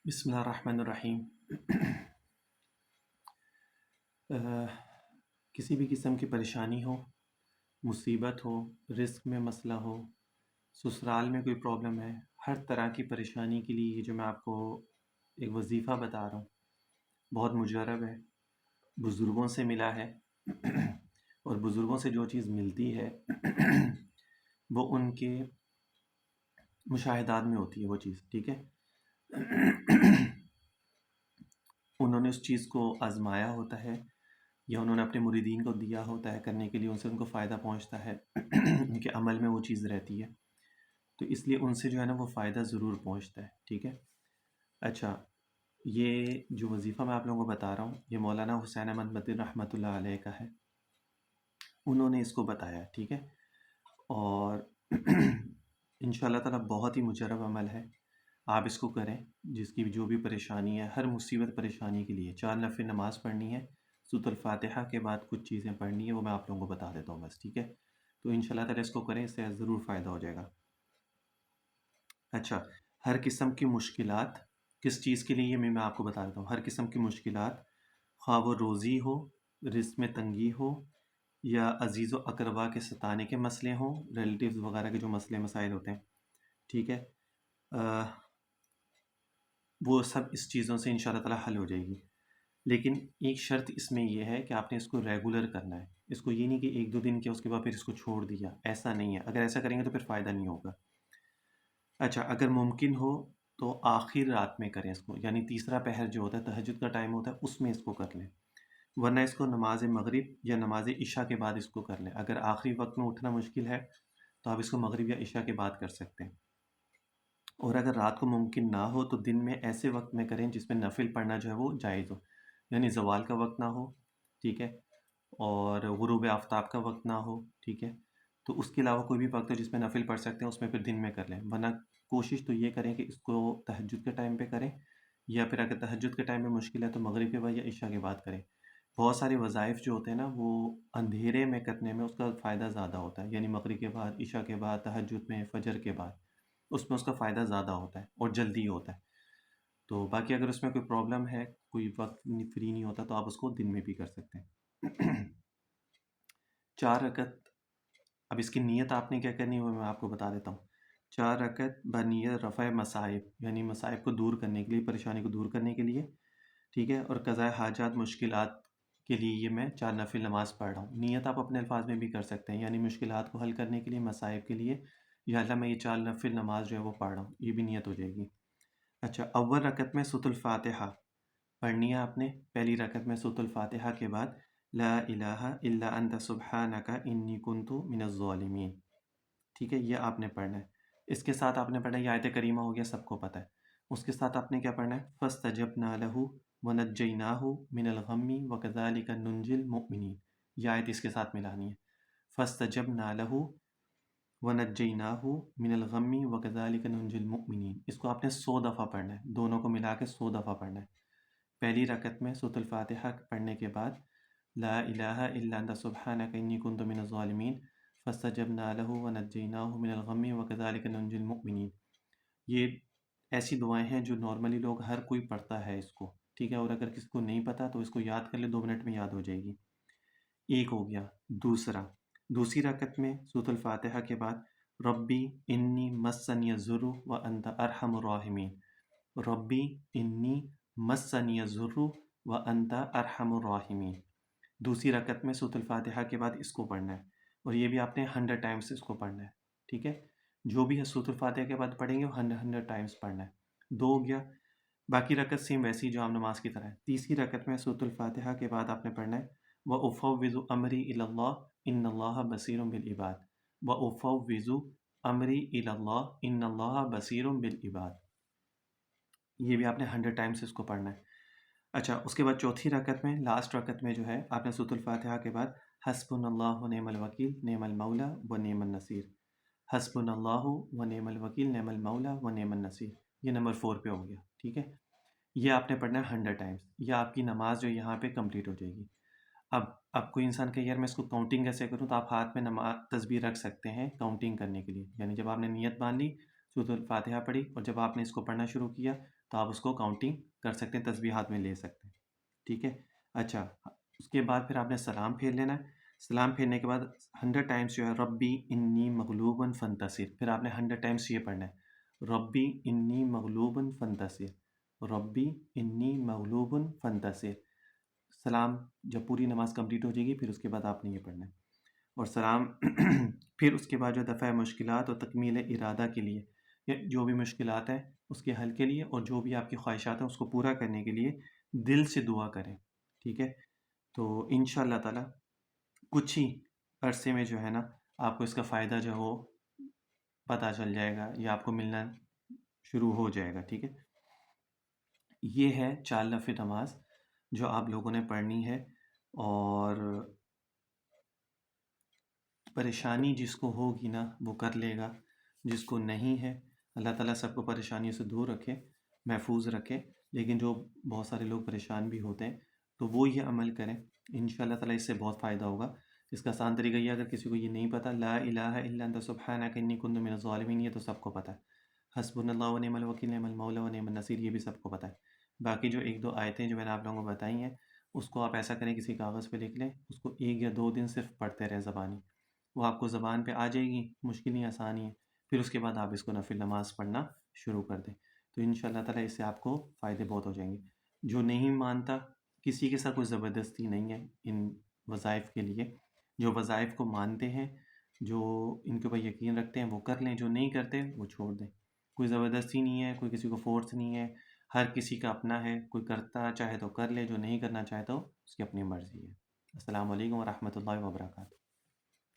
بسم اللہ الرحمن الرحیم۔ کسی بھی قسم کی پریشانی ہو، مصیبت ہو، رزق میں مسئلہ ہو، سسرال میں کوئی پرابلم ہے، ہر طرح کی پریشانی کے لیے یہ جو میں آپ کو ایک وظیفہ بتا رہا ہوں بہت مجرب ہے، بزرگوں سے ملا ہے اور بزرگوں سے جو چیز ملتی ہے وہ ان کے مشاہدات میں ہوتی ہے وہ چیز، ٹھیک ہے۔ انہوں نے اس چیز کو آزمایا ہوتا ہے یا انہوں نے اپنے مریدین کو دیا ہوتا ہے کرنے کے لیے، ان سے ان کو فائدہ پہنچتا ہے ان کے عمل میں وہ چیز رہتی ہے، تو اس لیے ان سے جو ہے نا وہ فائدہ ضرور پہنچتا ہے، ٹھیک ہے۔ اچھا، یہ جو وظیفہ میں آپ لوگوں کو بتا رہا ہوں یہ مولانا حسین احمد مدنی رحمۃ اللہ علیہ کا ہے، انہوں نے اس کو بتایا، ٹھیک ہے۔ اور ان شاء اللہ تعالیٰ بہت ہی مجرب عمل ہے، آپ اس کو کریں۔ جس کی جو بھی پریشانی ہے، ہر مصیبت پریشانی کے لیے 4 نفل نماز پڑھنی ہے، سورۃ الفاتحہ کے بعد کچھ چیزیں پڑھنی ہے، وہ میں آپ لوگوں کو بتا دیتا ہوں بس، ٹھیک ہے۔ تو ان شاء اللہ تعالیٰ اس کو کریں، اس سے ضرور فائدہ ہو جائے گا۔ اچھا، ہر قسم کی مشکلات کس چیز کے لیے، یہ میں آپ کو بتا دیتا ہوں۔ ہر قسم کی مشکلات، خواہ وہ روزی ہو، رزق میں تنگی ہو، یا عزیز و اقربا کے ستانے کے مسئلے ہوں، ریلیٹیوز وغیرہ کے جو مسئلے مسائل ہوتے ہیں، ٹھیک ہے، وہ سب اس چیزوں سے ان شاء اللہ تعالیٰ حل ہو جائے گی۔ لیکن ایک شرط اس میں یہ ہے کہ آپ نے اس کو ریگولر کرنا ہے، اس کو یہ نہیں کہ 1-2 دن کیا اس کے بعد پھر اس کو چھوڑ دیا، ایسا نہیں ہے۔ اگر ایسا کریں گے تو پھر فائدہ نہیں ہوگا۔ اچھا، اگر ممکن ہو تو آخر رات میں کریں اس کو، یعنی تیسرا پہر جو ہوتا ہے، تہجد کا ٹائم ہوتا ہے، اس میں اس کو کر لیں، ورنہ اس کو نماز مغرب یا نماز عشاء کے بعد اس کو کر لیں۔ اگر آخری وقت میں اٹھنا مشکل ہے تو آپ اس کو مغرب یا عشاء کے بعد کر سکتے ہیں، اور اگر رات کو ممکن نہ ہو تو دن میں ایسے وقت میں کریں جس میں نفل پڑھنا جو ہے وہ جائز ہو، یعنی زوال کا وقت نہ ہو، ٹھیک ہے، اور غروب آفتاب کا وقت نہ ہو، ٹھیک ہے۔ تو اس کے علاوہ کوئی بھی وقت ہو جس میں نفل پڑھ سکتے ہیں، اس میں پھر دن میں کر لیں، ورنہ کوشش تو یہ کریں کہ اس کو تہجد کے ٹائم پہ کریں، یا پھر اگر تہجد کے ٹائم میں مشکل ہے تو مغرب کے بعد یا عشاء کے بعد کریں۔ بہت سارے وظائف جو ہوتے ہیں نا وہ اندھیرے میں کرنے میں اس کا فائدہ زیادہ ہوتا ہے، یعنی مغرب کے بعد، عشاء کے بعد، تہجد میں، فجر کے بعد، اس میں اس کا فائدہ زیادہ ہوتا ہے اور جلدی ہوتا ہے۔ تو باقی اگر اس میں کوئی پرابلم ہے، کوئی وقت فری نہیں ہوتا، تو آپ اس کو دن میں بھی کر سکتے ہیں۔ 4 رکعت، اب اس کی نیت آپ نے کیا کرنی ہے وہ میں آپ کو بتا دیتا ہوں۔ 4 رکعت بنیت رفع مصائب، یعنی مصائب کو دور کرنے کے لیے، پریشانی کو دور کرنے کے لیے، ٹھیک ہے، اور قضاء حاجات، مشکلات کے لیے یہ میں 4 نفل نماز پڑھ رہا ہوں۔ نیت آپ اپنے الفاظ میں بھی کر سکتے ہیں، یعنی مشکلات کو حل کرنے کے لیے، مصائب کے لیے، یا اللہ میں یہ 4 نفل نماز جو ہے وہ پڑھ رہا ہوں، یہ بھی نیت ہو جائے گی۔ اچھا، اول رکعت میں سورۃ الفاتحہ پڑھنی ہے آپ نے، پہلی رکعت میں سورۃ الفاتحہ کے بعد لا الہ الا انت سبحانک انی کنت من الظالمین، ٹھیک ہے، یہ آپ نے پڑھنا ہے۔ اس کے ساتھ آپ نے پڑھنا ہے، یہ آیت کریمہ ہو گیا، سب کو پتہ ہے۔ اس کے ساتھ آپ نے کیا پڑھنا ہے، فاستجبنا لہ ونجیناہ من الغم وکذالک ننجی المؤمنین، یہ آیت اس کے ساتھ ملانی ہے۔ فاستجبنا لہ ونجیناہ من الغم وکذالک ننجی المؤمنین، اس کو آپ نے 100 دفعہ پڑھنا ہے، دونوں کو ملا کے 100 دفعہ پڑھنا ہے۔ پہلی رکعت میں سورۃ الفاتحہ پڑھنے کے بعد لا الہ الا انت سبحانک انی کنت من الظالمین فاستجبنا لہ ونجیناہ من الغم وکذالک ننجی المؤمنین، یہ ایسی دعائیں ہیں جو نارملی لوگ ہر کوئی پڑھتا ہے اس کو، ٹھیک ہے، اور اگر کسی کو نہیں پتہ تو اس کو یاد کر لے، 2 منٹ میں یاد ہو جائے گی۔ ایک ہو گیا۔ دوسری رکعت میں سورۃ الفاتحہ کے بعد ربی انی مسنی الضر وانت ارحم الراحمین، ربی انی مسنی الضر وانت ارحم الراحمین، دوسری رکعت میں سورۃ الفاتحہ کے بعد اس کو پڑھنا ہے، اور یہ بھی آپ نے 100 ٹائمز اس کو پڑھنا ہے، ٹھیک ہے۔ جو بھی ہے سورۃ الفاتحہ کے بعد پڑھیں گے وہ 100 ٹائمز پڑھنا ہے۔ 2 ہو گیا۔ باقی رکعت سیم ویسی جو عام نماز کی طرح ہے۔ تیسری رکعت میں سورۃ الفاتحہ کے بعد آپ نے پڑھنا ہے وَأُفَوِّضُ أَمْرِي إِلَى اللَّهِ إِنَّ اللَّهَ بَصِيرٌ بِالْعِبَادِ، وَأُفَوِّضُ أَمْرِي إِلَى اللَّهِ إِنَّ اللَّهَ بَصِيرٌ بِالْعِبَادِ، یہ بھی آپ نے 100 ٹائمز اس کو پڑھنا ہے۔ اچھا، اس کے بعد چوتھی رکعت میں، لاسٹ رکعت میں جو ہے، آپ نے سورۃ الفاتحہ کے بعد حسبنا اللہ ونعم الوکیل نعم المولا ونعم النصیر، حسبنا اللہ ونعم الوکیل نعم المولا ونعم النصیر، یہ نمبر 4 پہ ہو گیا، ٹھیک ہے۔ یہ آپ نے پڑھنا ہے 100 ٹائمز، یہ آپ کی نماز جو یہاں پہ کمپلیٹ ہو جائے گی۔ اب کوئی انسان کہ یار میں اس کو کاؤنٹنگ کیسے کروں، تو آپ ہاتھ میں نماز تسبیح رکھ سکتے ہیں کاؤنٹنگ کرنے کے لیے، یعنی جب آپ نے نیت باندھ لی، سورۃ الفاتحہ پڑھی، اور جب آپ نے اس کو پڑھنا شروع کیا تو آپ اس کو کاؤنٹنگ کر سکتے ہیں، تسبیحات میں لے سکتے ہیں، ٹھیک ہے۔ اچھا، اس کے بعد پھر آپ نے سلام پھیر لینا ہے۔ سلام پھیرنے کے بعد 100 ٹائمس جو ہے ربی انی مغلوباً فانتصر، پھر آپ نے 100 ٹائمس یہ پڑھنا ہے، ربی انی مغلوباً فانتصر، ربی انی مغلوباً فانتصر۔ سلام جب پوری نماز کمپلیٹ ہو جائے گی پھر اس کے بعد آپ نے یہ پڑھنا ہے، اور سلام پھر اس کے بعد جو دفع مشکلات اور تکمیل ارادہ کے لیے، یا جو بھی مشکلات ہیں اس کے حل کے لیے اور جو بھی آپ کی خواہشات ہیں اس کو پورا کرنے کے لیے دل سے دعا کریں، ٹھیک ہے۔ تو انشاءاللہ تعالی کچھ ہی عرصے میں جو ہے نا آپ کو اس کا فائدہ جو ہو پتہ چل جائے گا یا آپ کو ملنا شروع ہو جائے گا، ٹھیک ہے۔ یہ ہے 4 نفل نماز جو آپ لوگوں نے پڑھنی ہے، اور پریشانی جس کو ہوگی نا وہ کر لے گا، جس کو نہیں ہے اللہ تعالیٰ سب کو پریشانیوں سے دور رکھے، محفوظ رکھے، لیکن جو بہت سارے لوگ پریشان بھی ہوتے ہیں تو وہ یہ عمل کریں، انشاءاللہ تعالیٰ اس سے بہت فائدہ ہوگا۔ اس کا آسان طریقہ یہ، اگر کسی کو یہ نہیں پتہ، لا الہ الا انت سبحانک انی کنت من الظالمین، یہ تو سب کو پتہ ہے، حسبنا اللہ و نعم الوکیل نعم المولا و نعم النصیر، یہ بھی سب کو پتہ ہے۔ باقی جو 1-2 آیتیں جو میں نے آپ لوگوں کو بتائی ہیں اس کو آپ ایسا کریں کسی کاغذ پہ لکھ لیں، اس کو 1 یا 2 دن صرف پڑھتے رہیں زبانی، وہ آپ کو زبان پہ آ جائے گی، مشکل ہی آسان ہی ہے، پھر اس کے بعد آپ اس کو نفل نماز پڑھنا شروع کر دیں، تو انشاءاللہ تعالیٰ اس سے آپ کو فائدے بہت ہو جائیں گے۔ جو نہیں مانتا، کسی کے ساتھ کوئی زبردستی نہیں ہے ان وظائف کے لیے، جو وظائف کو مانتے ہیں، جو ان کے اوپر یقین رکھتے ہیں وہ کر لیں، جو نہیں کرتے وہ چھوڑ دیں، کوئی زبردستی نہیں ہے، کوئی کسی کو فورس نہیں ہے، ہر کسی کا اپنا ہے، کوئی کرتا چاہے تو کر لے، جو نہیں کرنا چاہے تو اس کی اپنی مرضی ہے۔ السلام علیکم ورحمۃ اللہ وبرکاتہ۔